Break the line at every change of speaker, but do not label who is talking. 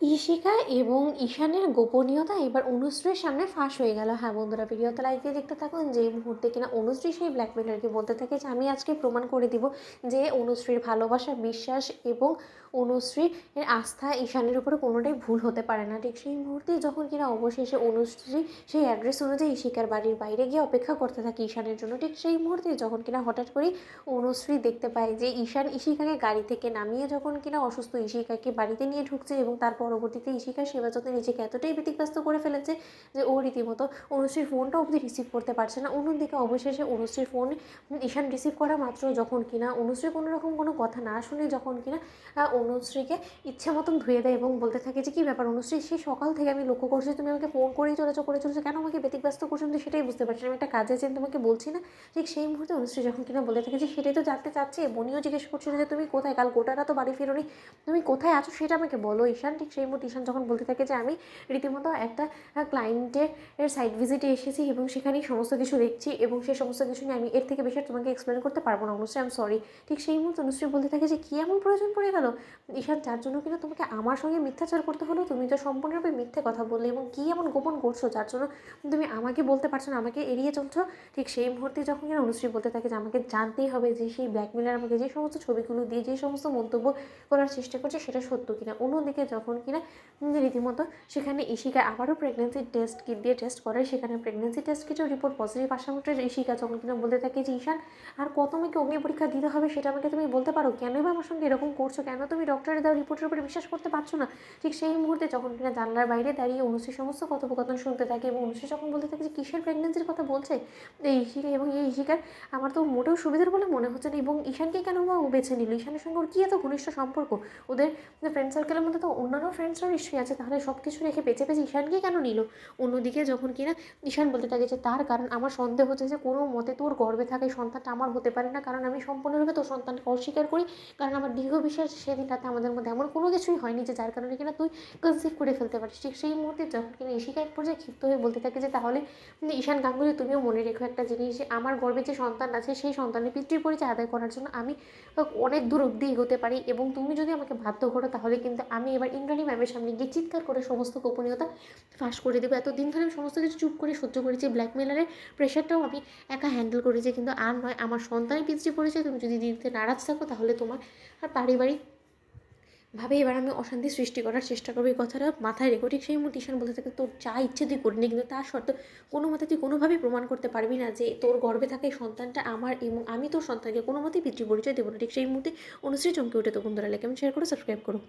ঈশিকা এবং ঈশানের গোপনীয়তা এবার অনুশ্রীর সামনে ফাঁস হয়ে গেল। হ্যাঁ বন্ধুরা, ভিডিওতে লাইক দিয়ে দেখতে থাকুন। যে মুহূর্তে কিনা অনুশ্রী সেই ব্ল্যাকমেলারকে বলতে থাকে যে আমি আজকে প্রমাণ করে দিব যে অনুশ্রীর ভালোবাসা, বিশ্বাস এবং অনুশ্রীর আস্থা ঈশানের উপরে কোনোটাই ভুল হতে পারে না। ঠিক সেই মুহূর্তে যখন কিনা অবশেষে অনুশ্রী সেই অ্যাড্রেস অনুযায়ী ঈশিকার বাড়ির বাইরে গিয়ে অপেক্ষা করতে থাকে ঈশানের জন্য, ঠিক সেই মুহূর্তে যখন কিনা হঠাৎ করেই অনুশ্রী দেখতে পায় যে ঈশান ঈশিকাকে গাড়ি থেকে নামিয়ে যখন কিনা অসুস্থ ঈশিকাকে বাড়িতে নিয়ে ঢুকছে, এবং তার পরবর্তীতে ঈশিকার সেবা যত্নে নিজেকে এতটাই ব্যতিব্যস্ত করে ফেলেছে যে ও রীতিমতো অনুশ্রীর ফোনটা অবধি রিসিভ করতে পারছে না। অন্যদিকে অবশেষে অনুশ্রীর ফোন ঈশান রিসিভ করা মাত্র যখন কিনা অনুশ্রী কোনো রকম কোনো কথা না শুনে যখন কিনা অনুশ্রীকে ইচ্ছে মতন ধুয়ে দেয় এবং বলতে থাকে যে কী ব্যাপার অনুশ্রী, সেই সকাল থেকে আমি লক্ষ্য করছি তুমি আমাকে ফোন করেই চলেছো কেন আমাকে ব্যতিব্যস্ত করছো, কিন্তু সেটাই বুঝতে পারছি না, আমি একটা কাজে চেন তোমাকে বলছি না। ঠিক সেই মুহূর্তে অনুশ্রী যখন কিনা বলতে থাকে যে সেটাই তো জানতে চাচ্ছে, বনিও জিজ্ঞেস করছিল যে তুমি কোথায়, কাল গোটাটা তো বাড়ি ফেরোনি, তুমি কোথায় আছো সেটা আমাকে বলো ঈশান। ঠিক সেই মুহূর্তে ঈশান যখন বলতে থাকে যে আমি রীতিমতো একটা ক্লায়েন্টের সাইট ভিজিটে এসেছি এবং সেখানেই সমস্ত কিছু দেখছি, এবং সেই সমস্ত কিছু নিয়ে আমি এর থেকে বেশি তোমাকে এক্সপ্লেন করতে পারবো না অনুশ্রী, আই এম সরি। ঠিক সেই মুহূর্তে অনুশ্রী বলতে থাকে যে কী এমন প্রয়োজন পড়ে গেল ঈশান, যার জন্য কিনা তোমাকে আমার সঙ্গে মিথ্যাচার করতে হলো, তুমি তো সম্পূর্ণরূপে মিথ্যে কথা বললে, এবং কী এমন গোপন করছো যার জন্য তুমি আমাকে বলতে পারছো না, আমাকে এড়িয়ে চলছো। ঠিক সেই মুহূর্তে যখন কিনা অনুশ্রী বলতে থাকে যে আমাকে জানতেই হবে যে সেই ব্ল্যাকমেলার আমাকে যে সমস্ত ছবিগুলো দিয়ে যে সমস্ত মন্তব্য করার চেষ্টা করছে সেটা সত্য কিনা। অন্যদিকে যখন কিনা রীতিমতো সেখানে ঈশিকা আবারও প্রেগনেন্সি টেস্ট কিট দিয়ে টেস্ট করে, সেখানে প্রেগনেন্সি টেস্ট কিটেও রিপোর্ট পজিটিভ আসা মাত্র ঈশিকা যখন কিনা বলতে থাকে যে ঈশান আর কত আমাকে অগ্নি পরীক্ষা দিতে হবে সেটা আমাকে তুমি বলতে পারো, কেনই বা আমার সঙ্গে এরকম করছো, কেন তুমি ডক্টরের দেওয়া রিপোর্টের উপরে বিশ্বাস করতে পারছো না। ঠিক সেই মুহূর্তে যখন কিনা জানলার বাইরে দাঁড়িয়ে অনুশ্রী সমস্ত কথোপকথন শুনতে থাকে, এবং অনুশ্রী যখন বলতে থাকে যে কিসের প্রেগনেন্সির কথা বলছে এই ঈশিকা, এবং এই ঈশিকার আমার তো মোটেও সুবিধার বলে মনে হচ্ছে না, এবং ঈশানকে কেন বা ও বেছে নিল, ঈশানের সঙ্গে ওর কী এত ঘনিষ্ঠ সম্পর্ক, ওদের ফ্রেন্ড সার্কেলের মধ্যে তো অন্যান্য ফ্রেন্ডসরাও নিশ্চয়ই আছে, তাহলে সব কিছু রেখে বেছে বেছে ঈশানকে কেন নিল। অন্যদিকে যখন কিনা ঈশান বলতে থাকে যে তার কারণ আমার সন্দেহ হচ্ছে যে কোনো মতে তোর গর্ভে থাকা এই সন্তানটা আমার হতে পারে না, কারণ আমি সম্পূর্ণরূপে তোর সন্তানকে অস্বীকার করি, কারণ আমার দীর্ঘ বিশ্বাস সেদিন রাতে আমাদের মধ্যে এমন কোনো কিছুই হয়নি যে যার কারণে কিনা তুই কনসিভ করে ফেলতে পারিস। ঠিক সেই মুহূর্তে যখন কিনা ঈশিকা এক পর্যায়ে ক্ষিপ্ত হয়ে বলতে থাকে যে তাহলে ঈশান গাঙ্গুলি তুমিও মনে রেখো একটা জিনিস, যে আমার গর্ভে যে সন্তান আছে সেই সন্তানের পিতৃ পরিচয় আদায় করার জন্য আমি অনেক দূর অব্দি এগোতে পারি, এবং তুমি যদি আমাকে বাধ্য করো তাহলে কিন্তু আমি এবার ইন্দ্রাণী ম্যামের সামনে গিয়ে চিৎকার করে সমস্ত গোপনীয়তা ফাঁস করে দেবো। এতদিন ধরে আমি সমস্ত কিছু চুপ করে সহ্য করেছি, ব্ল্যাকমেলারের প্রেশারটাও আমি একা হ্যান্ডেল করেছি, কিন্তু আর নয়, আমার সন্তানের পিতৃ পরিচয় তুমি যদি দিতে নারাজ থাকো তাহলে তোমার আর পারিবারিক ভাবে এবার আমি অশান্তি সৃষ্টি করার চেষ্টা করবো, এই কথাটা মাথায় রেখো। ঠিক সেই মুহূর্তে ঈশান বলতে থাকে তোর যা ইচ্ছে তুই করে নি, কিন্তু তার সত্ত্বেও কোনো মতে তুই কোনোভাবেই প্রমাণ করতে পারবি না যে তোর গর্ভে থাকা এই সন্তানটা আমার, এবং আমি তোর সন্তানকে কোনো মতেই পিতৃ পরিচয় দেবো না। ঠিক সেই মুহূর্তে অনুশ্রী চমকে উঠে। তখন ধরে লাইক, শেয়ার করো, সাবস্ক্রাইব করো।